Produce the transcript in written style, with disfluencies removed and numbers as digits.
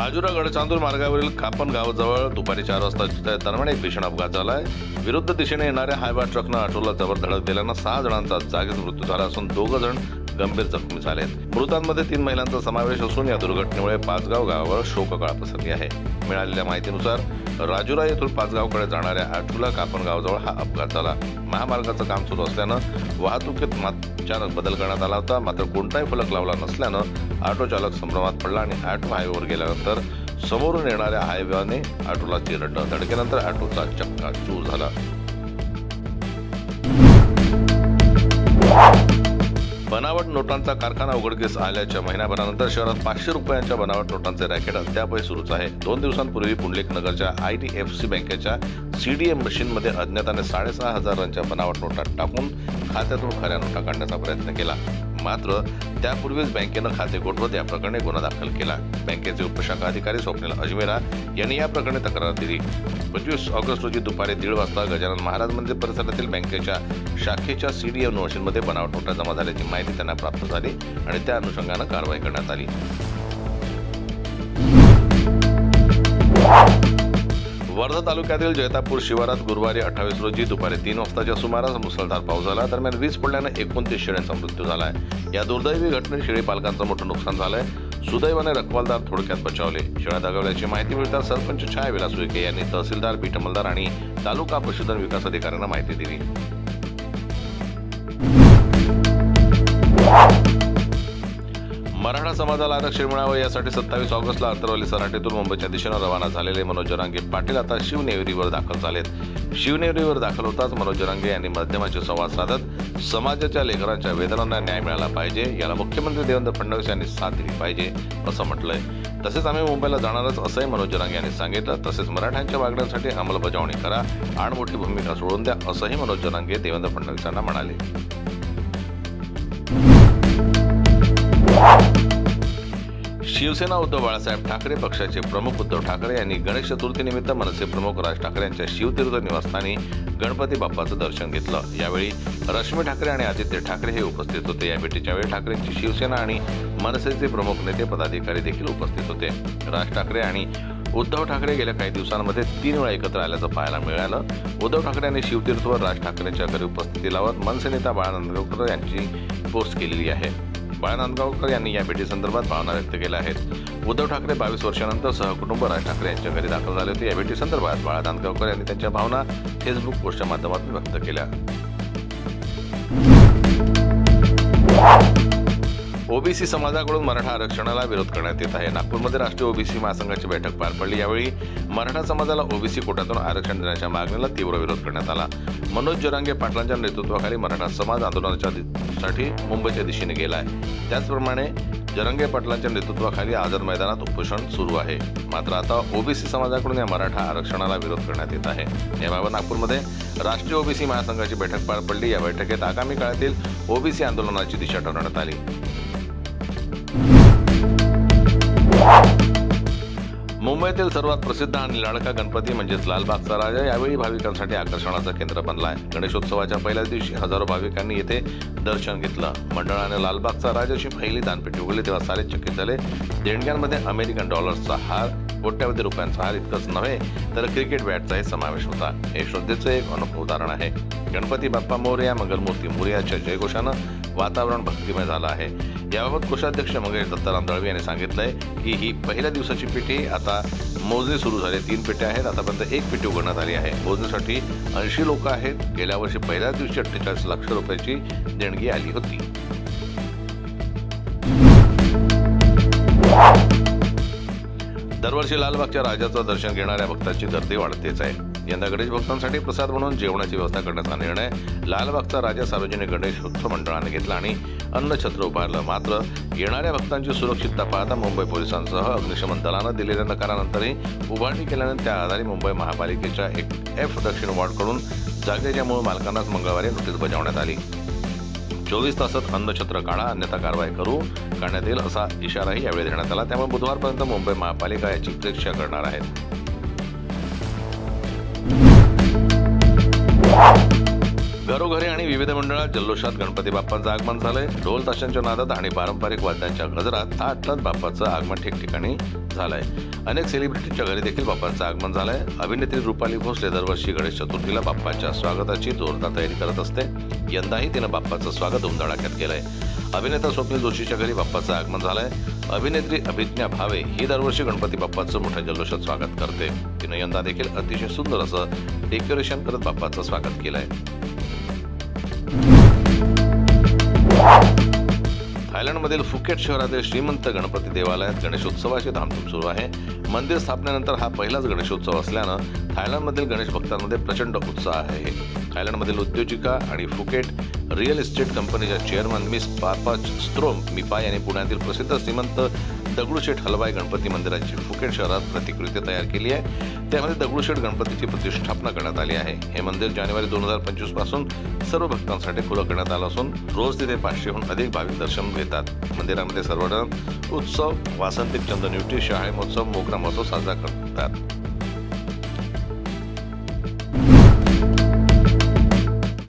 राजुरा गडचांदूर मार्गावरील खापण गावाजवळ दुपारी 4 वाजता दरम्यान एक भीषण अपघात झालाय। विरुद्ध दिशेने येणाऱ्या हायवा ट्रकनं ऑटोला जबर धडक दिल्यानं 6 जणांचा जागीच मृत्यू झाला असून 2 जण गंभीर जखमी झालेत। मृतांमध्ये 3 महिलांचा समावेश असून या दुर्घटनेमुळे पाचगाव गावावर शोककळा पसरली आहे। मिळालेल्या माहितीनुसार राजुरा येथून पाचगावकडे जाणाऱ्या ऑटोला खापण गावाजवळ हा अपघात झाला। महामार्गाचं काम सुरू असल्यानं वाहतुकीत अचानक बदल करण्यात आला होता, मात्र कोणताही फलक लावला नसल्यानं ऑटो चालक संभ्रमात पडला आणि ऑटो हायवेवर गेल्यानंतर समोरून येणाऱ्या हायवेने ऑटोला चिरडलं। धडकेनंतर ऑटोचा चक्काचूर झाला। बनावट नोटांचा कारखाना उघडकीस आल्याच्या महिनाभरानंतर शहरात 500 रुपयांच्या बनावट नोटांचे रॅकेट अद्यापही सुरूच आहे। 2 दिवसांपूर्वी पुंडलिक नगरच्या IDFC बँकेच्या CDM मशीनमध्ये अज्ञाताने 6,500 बनावट नोटा टाकून खात्यातून खऱ्या नोटा काढण्याचा प्रयत्न केला, मात्र त्यापूर्वीच बँकेनं खाते गोठवत या प्रकरणी गुन्हा दाखल केला। बँकेचे उपशाखा अधिकारी स्वप्नील अजमेरा यांनी या प्रकरणी तक्रार दिली। 25 ऑगस्ट रोजी दुपारी 1:30 वाजता गजानन महाराज मंदिर परिसरातील बँकेच्या शाखेच्या CDM मशीनमध्ये बनावट नोटा जमा झाल्याची माहिती त्यांना प्राप्त झाली आणि त्या अनुषंगाने कारवाई करण्यात आली। वर्धा तालुक्यातील जैतापूर शिवारात गुरुवारी 28 रोजी दुपारी 3 वाजताच्या सुमारास मुसळधार पाऊस झाला। दरम्यान वीज पडल्याने 29 शेळ्यांचा मृत्यू झालाय। या दुर्दैवी घटनेत शेळी पालकांचं मोठं नुकसान झालंय। सुदैवाने रखवालदार थोडक्यात बचावले। शेळ्या दगावल्याची माहिती मिळताच सरपंच छाया विलास उईके यांनी तहसीलदार, बीटमलदार आणि तालुका पशुधन विकास अधिकाऱ्यांना माहिती दिली। मराठा समाजाला आरक्षण मिळावं यासाठी 27 ऑगस्टला अंतरवली सराटीतून मुंबईच्या दिशेने रवाना झालेले मनोज जरांगे पाटील आता शिवनेरीवर दाखल झालेत। शिवनेरीवर दाखल होताच मनोज जरांगे यांनी माध्यमांशी संवाद साधत समाजाच्या लेकरांच्या वेदनांना न्याय मिळाला पाहिजे, याला मुख्यमंत्री देवेंद्र फडणवीस यांनी साथ दिली पाहिजे असं म्हटलंय। तसेच आम्ही मुंबईला जाणारच असंही मनोज जरांगे यांनी सांगितलं। तसेच मराठ्यांच्या मागण्यांसाठी अंमलबजावणी करा, आडमोठी भूमिका सोडून द्या असंही मनोज जरांगे देवेंद्र फडणवीस यांना म्हणाले। शिवसेना उद्धव बाळासाहेब ठाकरे पक्षाचे प्रमुख उद्धव ठाकरे यांनी गणेश चतुर्थीनिमित्त मनसे प्रमुख राज ठाकरे यांच्या शिवतीर्थ निवासस्थानी गणपती बाप्पाचं दर्शन घेतलं। यावेळी रश्मी ठाकरे आणि आदित्य ठाकरे हे उपस्थित होते। या भेटीच्या वेळी ठाकरेंची शिवसेना आणि मनसेचे प्रमुख नेते पदाधिकारी देखील उपस्थित होते। राज ठाकरे आणि उद्धव ठाकरे गेल्या काही दिवसांमध्ये 3 वेळा एकत्र आल्याचं पाहायला मिळालं। उद्धव ठाकरे यांनी शिवतीर्थवर राज ठाकरेंच्या घरी उपस्थिती लावत मनसे नेता बाळा नांदगावकर यांची पोस्ट केलेली आहे। बाळा नांदगावकर यांनी या भेटीसंदर्भात भावना व्यक्त केल्या आहेत। उद्धव ठाकरे 22 वर्षांनंतर सहकुटुंब राज ठाकरे यांच्या घरी दाखल झाले होते। या भेटीसंदर्भात बाळा नांदगावकर यांनी त्यांच्या भावना फेसबुक पोस्टच्या माध्यमातून व्यक्त केल्या। ओबीसी समाजाकडून मराठा आरक्षणाला विरोध करण्यात येत आहे। नागपूरमध्ये राष्ट्रीय ओबीसी महासंघाची बैठक पार पडली। यावेळी मराठा समाजाला ओबीसी कोट्यातून आरक्षण देण्याच्या मागणीला तीव्र विरोध करण्यात आला। मनोज जरांगे पाटलांच्या नेतृत्वाखाली मराठा समाज आंदोलनासाठी मुंबईच्या दिशेने गेलाय। त्याचप्रमाणे जरांगे पाटलांच्या नेतृत्वाखाली आझाद मैदानात उपोषण सुरू आहे। मात्र आता ओबीसी समाजाकडून या मराठा आरक्षणाला विरोध करण्यात येत आहे। याबाबत नागपूरमध्ये राष्ट्रीय ओबीसी महासंघाची बैठक पार पडली। या बैठकीत आगामी काळातील ओबीसी आंदोलनाची दिशा ठरवण्यात आली। मुंबईतील सर्वात प्रसिद्ध आणि लाडका गणपती म्हणजेच लालबागचा राजा यावेळी भाविकांसाठी आकर्षणाचं केंद्र बनलाय। गणेशोत्सवाच्या पहिल्याच दिवशी हजारो भाविकांनी येथे दर्शन घेतलं। मंडळाने लालबागचा राजाची पहिली दानपेटी उघडली तेव्हा सारे चकित झाले। देणग्यांमध्ये अमेरिकन डॉलर्सचा हार, कोट्यावधी रुपयांचा हार इतकंच नव्हे तर क्रिकेट बॅटचाही समावेश होता। हे श्रद्धेचं एक अनोखं उदाहरण आहे। गणपती बाप्पा मोरया, मंगलमूर्ती मोरयाच्या जयघोषानं वातावरण भक्तिमय झालं आहे। याबाबत कोषाध्यक्ष मंगेश दत्ताराम दळवी यांनी सांगितलंय की ही पहिल्या दिवसाची पेटी, आता मोजणी सुरू झाली। 3 पेट्या आहेत, आतापर्यंत 1 पेटी उघडण्यात आली आहे। मोजणीसाठी 80 लोक आहेत। गेल्या वर्षी पहिल्याच दिवशी 48 लाख रुपयाची देणगी आली होती। दरवर्षी लालबागच्या राजाचं दर्शन घेणाऱ्या भक्तांची गर्दी वाढतेच आहे। यंदा गणेश भक्तांसाठी प्रसाद म्हणून जेवणाची व्यवस्था करण्याचा निर्णय लालबागचा राजा सार्वजनिक गणेश उत्सव मंडळाने घेतला आणि अन्नछत्र उभारलं। मात्र येणाऱ्या भक्तांची सुरक्षितता पाहता मुंबई पोलिसांसह अग्निशमन दलानं दिलेल्या नकारानंतरही उभारणी केल्यानंतर त्या आधारे मुंबई महापालिकेच्या F दक्षिण वॉर्डकडून जागेच्या मूळ मालकांनाच मंगळवारी नोटीस बजावण्यात आली। 24 तासात अन्नछत्र काढा, अन्यथा कारवाई करण्यात येईल असा इशाराही यावेळी देण्यात आला। त्यामुळे बुधवारपर्यंत मुंबई महापालिका याची प्रतीक्षा करणार आहे। घरोघरी आणि विविध मंडळात जल्लोषात गणपती बाप्पांचं आगमन झालंय। ढोल ताशांच्या नादात आणि पारंपरिक वाद्यांच्या गजरात थाटात बाप्पाचं आगमन ठिकठिकाणी झालंय। अनेक सेलिब्रिटीच्या घरी देखील बाप्पांचं आगमन झालंय। अभिनेत्री रुपाली भोसले दरवर्षी गणेश चतुर्थीला बाप्पाच्या स्वागताची जोरदार तयारी करत असते। यंदाही तिनं बाप्पाचं स्वागत धुमधडाक्यात केलंय। अभिनेता स्वप्नील जोशीच्या घरी बाप्पाचं आगमन झालंय। अभिनेत्री अभिज्ञा भावे ही दरवर्षी गणपती बाप्पाचं मोठ्या जल्लोषात स्वागत करते। तिनं यंदा देखील अतिशय सुंदर असं डेकोरेशन करत बाप्पाचं स्वागत केलंय। थायलंडमधील फुकेट शहरातील श्रीमंत गणपती देवालयात गणेशोत्सवाची धामधूम सुरू आहे। मंदिर स्थापनेनंतर हा पहिलाच गणेशोत्सव असल्यानं थायलंडमधील गणेश भक्तांमध्ये प्रचंड उत्साह आहे। थायलंडमधील उद्योजिका आणि फुकेट रिअल इस्टेट कंपनीच्या चेअरमन मिस पार्पा स्त्रोम मिपा यांनी पुण्यातील प्रसिद्ध श्रीमंत दगडूशेठ हलवाई गणपती मंदिराची फुकेट शहरात प्रतिकृती तयार केली आहे। त्यामध्ये दगडूशेठ गणपतीची प्रतिष्ठापना करण्यात आली आहे। हे मंदिर जानेवारी 2025 पासून सर्व भक्तांसाठी खुलं करण्यात आलं असून रोज तिथे 500हून अधिक भाविक दर्शन घेतात। मंदिरामध्ये सर्वजण उत्सव, वासंतिक चंद्रन्युटी, शहाळी महोत्सव, मोगरा महोत्सव साजरा करतात।